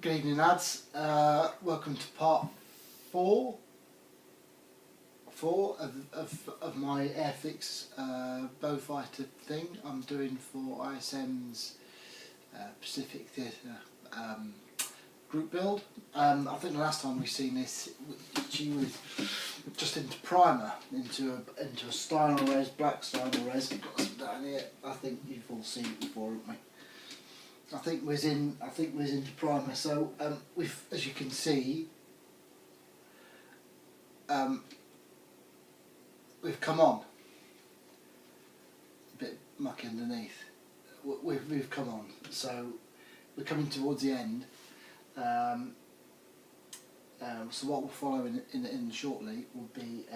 Good evening, lads. Welcome to part four of my Airfix Beaufighter thing I'm doing for ISM's Pacific Theatre group build. I think the last time we seen this, she was just into primer, into a styrene res, black styrene res. I've got some down here. I think you've all seen it before, haven't we? I think we're into primer. So we've, as you can see, we've come on a bit mucky underneath. We've come on, so we're coming towards the end. So what we'll follow in shortly will be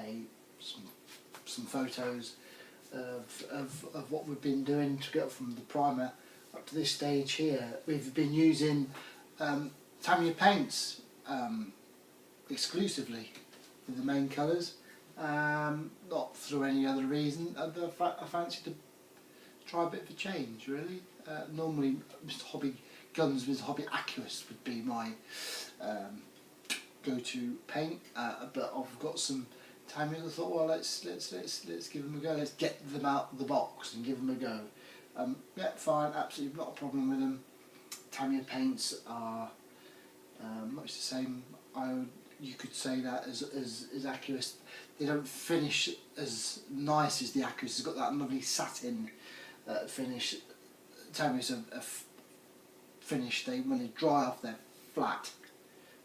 some photos of what we've been doing to get from the primer up to this stage here. We've been using Tamiya paints exclusively for the main colours, not through any other reason. I fancy to try a bit of a change, really. Normally Mr. Hobby Guns with Hobby Accurus would be my go-to paint, but I've got some Tamiya. I thought, well, let's give them a go. Let's get them out of the box and give them a go. Yeah, fine, absolutely not a problem with them. Tamiya paints are much the same. You could say that as Accurus. They don't finish as nice as the Accurus. It's got that lovely satin finish. Tamiya's a finish. When they dry off, they're flat,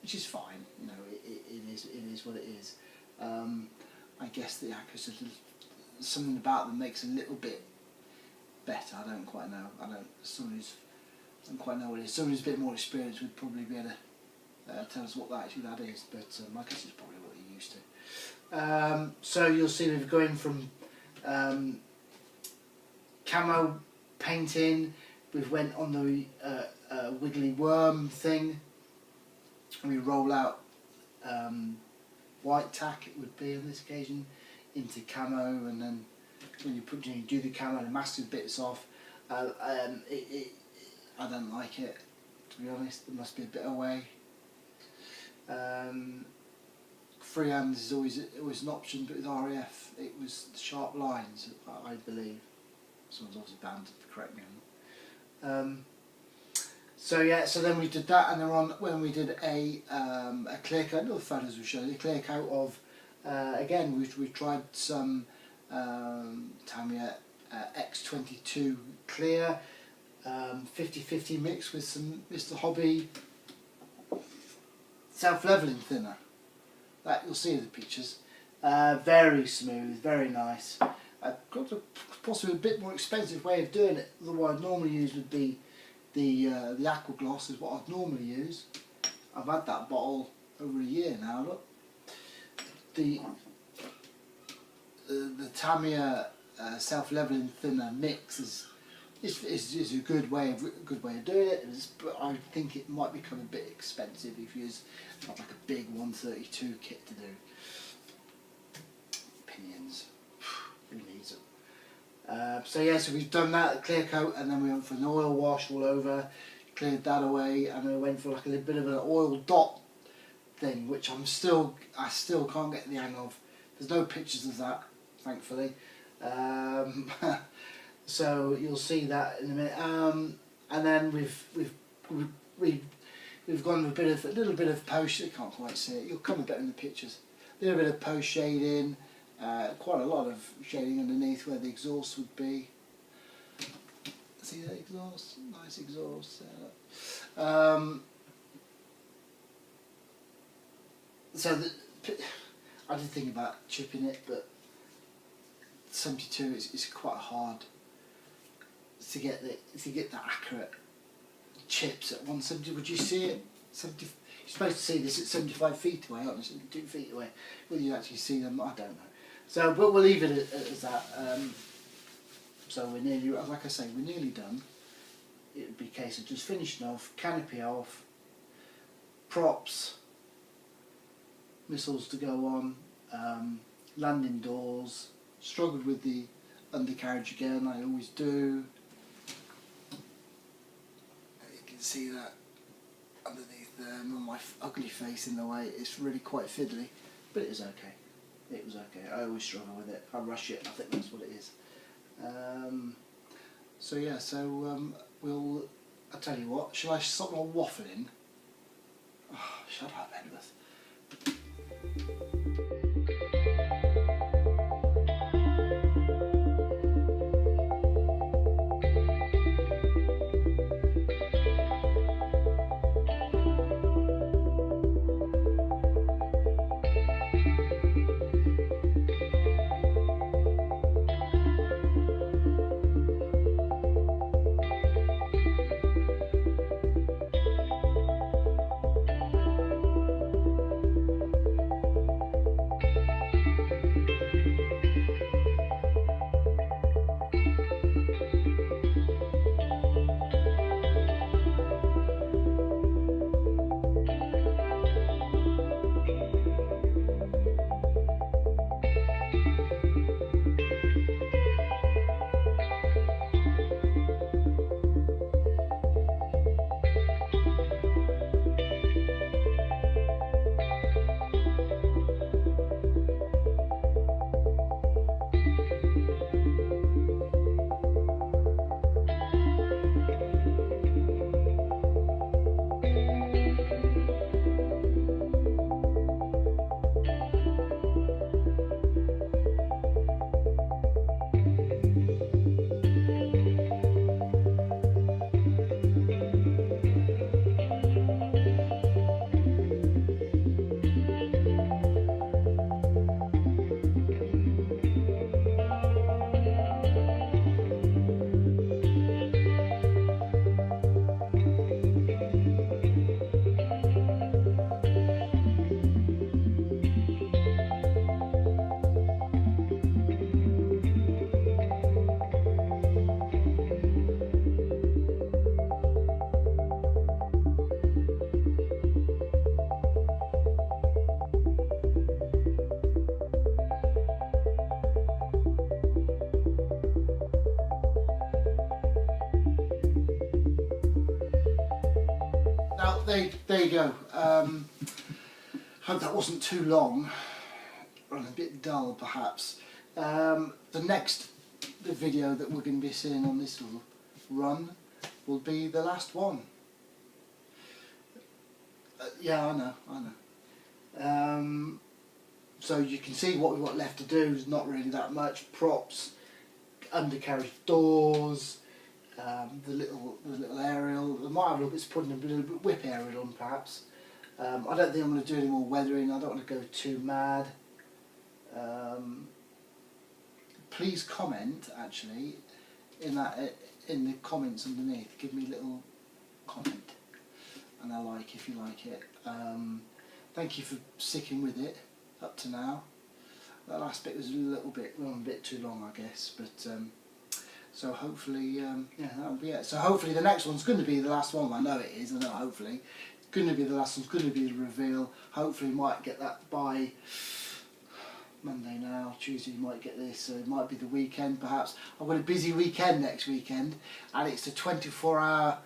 which is fine. You know, it is what it is. I guess the Accurus, something about them makes a little bit better. I don't quite know. Someone who's don't quite know what it is. Someone who's a bit more experienced would probably be able to tell us what that is. But I guess it's probably what you're used to. So you'll see we're going from camo painting. We've went on the wiggly worm thing. We roll out white tack. It would be on this occasion into camo, and then when you do the camo, the massive bits off. I don't like it, to be honest. There must be a bit away. Freehand is always an option, but with RAF it was sharp lines, I believe. Someone's obviously bound to correct me on that. So yeah, so then we did that, and then when we did a clear coat, all the photos we showed, a clear coat of again we tried some Tamiya X22 clear, 50-50 mix with some Mr. Hobby self-leveling thinner. That you'll see in the pictures. Very smooth, very nice. I've got possibly a bit more expensive way of doing it. The one I'd normally use would be the aqua gloss, is what I'd normally use. I've had that bottle over a year now. Look, the Tamiya self-leveling thinner mix is a good way of doing it. But I think it might become a bit expensive if you use like a big 132 kit to do. Opinions. Who needs them? So yeah, so we've done that clear coat, and then we went for an oil wash all over, cleared that away, and we went for like a little bit of an oil dot thing, which I still can't get the hang of. There's no pictures of that, thankfully. So you'll see that in a minute. And then we've gone with a little bit of post. You can't quite see it. You'll come a bit in the pictures. A little bit of post shading. Quite a lot of shading underneath where the exhaust would be. See that exhaust? Nice exhaust. So I did think about chipping it, but 72 is quite hard to get the accurate chips at 170. Would you see it? 70. You're supposed to see this at 75 feet away, aren't you? 72 feet away. Will you actually see them? I don't know. So, but we'll leave it as that. So we're nearly, like I say, we're nearly done. It would be a case of just finishing off, canopy off, props, missiles to go on, landing doors. Struggled with the undercarriage again, I always do. You can see that underneath with my ugly face in the way. It's really quite fiddly, but it was okay. It was okay. I always struggle with it. I rush it. I think that's what it is. So yeah. So we'll. I'll tell you what. Shall I stop my waffling? Oh, shut up, Edward. Now, there you go. Hope that wasn't too long, or a bit dull perhaps. The next video that we're going to be seeing on this little run will be the last one. Yeah, I know. So you can see what we've got left to do is not really that much. Props, undercarriage doors, the little aerial. I might have a look at putting a little bit whip aerial on perhaps. I don't think I'm going to do any more weathering. I don't want to go too mad. Please comment actually in the comments underneath. Give me a little comment, and I like if you like it. Thank you for sticking with it up to now. That last bit was a bit too long, I guess, but so hopefully, yeah, that'll be it. So hopefully the next one's going to be the last one. I know it is. I know hopefully it's going to be the last one's going to be the reveal. Hopefully, might get that by Monday now. Tuesday you might get this. So it might be the weekend perhaps. I've got a busy weekend next weekend, and it's a 24-hour.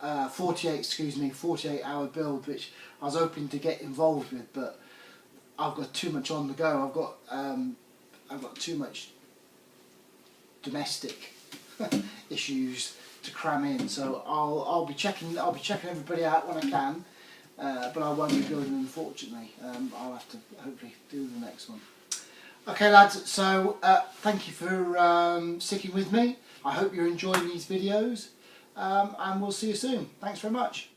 48-hour build, which I was hoping to get involved with, but I've got too much on the go. I've got too much domestic issues to cram in. So I'll be checking everybody out when I can, but I won't be building, unfortunately. I'll have to hopefully do the next one. Okay, lads. So thank you for sticking with me. I hope you're enjoying these videos. And we'll see you soon. Thanks very much.